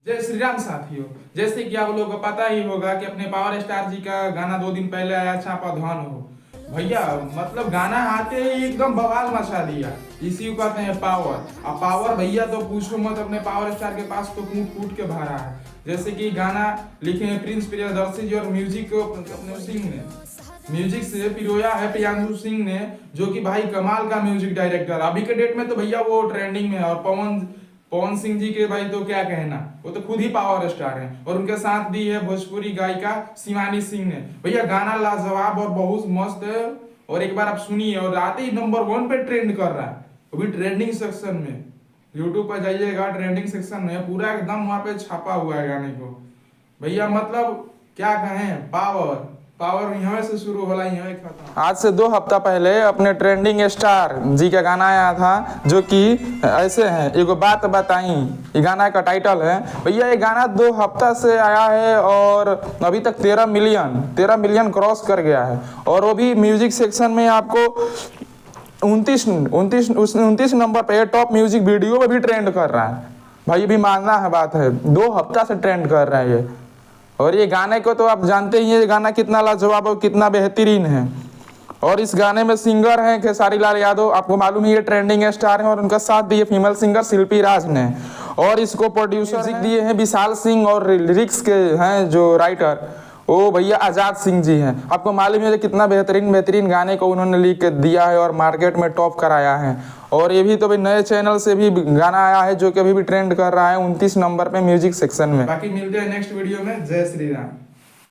जय श्री राम साथियों। जैसे कि आप लोगों को पता ही होगा कि अपने पावर स्टार जी का गाना 2 दिन पहले आया, चापा धन हो भैया। मतलब गाना आते ही एकदम बवाल मचा दिया। इसी को कहते हैं पावर। अब पावर भैया तो पूछो मत, अपने पावर स्टार के पास तो कूट कूट के भरा है। जैसे कि गाना लिखे हैं प्रिंस प्रियदर्शी जी और म्यूजिक को अपने सिंह ने, म्यूजिक से पिरोया है प्रियांशु सिंह ने, जो कि भाई कमाल का म्यूजिक डायरेक्टर। अभी के डेट में तो भैया वो ट्रेंडिंग में है। और पवन सिंह जी के भाई तो क्या कहना, वो तो खुद ही पावर स्टार हैं। और उनके साथ दी है भोजपुरी गायिका शिवानी सिंह ने। भैया गाना लाजवाब और बहुत मस्त है। और एक बार आप सुनिए, और आते ही नंबर 1 पे ट्रेंड कर रहा है, अभी ट्रेंडिंग सेक्शन में। यूट्यूब पर जाइएगा, ट्रेंडिंग सेक्शन में पूरा एकदम वहां पे छापा हुआ है गाने को। भैया मतलब क्या कहें, पावर पावर यहाँ से शुरू होला, यहाँ खत्म। आज से 2 हफ्ता पहले अपने ट्रेंडिंग स्टार जी का गाना आया था, जो कि ऐसे है, एगो बात बताई, ये गाना का टाइटल है। भैया ये गाना 2 हफ्ता से आया है और अभी तक 13 मिलियन क्रॉस कर गया है। और वो भी म्यूजिक सेक्शन में आपको 29 नंबर पे टॉप म्यूजिक वीडियो में भी ट्रेंड कर रहा है। भाई भी मानना है बात है, 2 हफ्ता से ट्रेंड कर रहा है ये। और ये गाने को तो आप जानते ही हैं, ये गाना कितना लाजवाब और कितना बेहतरीन है। और इस गाने में सिंगर हैं खेसारी लाल यादव, आपको मालूम ही ये ट्रेंडिंग स्टार हैं। और उनका साथ दिए फीमेल सिंगर शिल्पी राज ने। और इसको प्रोड्यूसर दिए हैं विशाल सिंह, और लिरिक्स के हैं जो राइटर वो भैया आजाद सिंह जी हैं। आपको मालूम है कितना बेहतरीन गाने को उन्होंने लिख के दिया है और मार्केट में टॉप कराया है। और ये भी तो भाई नए चैनल से भी गाना आया है, जो कि अभी भी ट्रेंड कर रहा है 29 नंबर पे म्यूजिक सेक्शन में। बाकी मिलते हैं नेक्स्ट वीडियो में। जय श्री राम।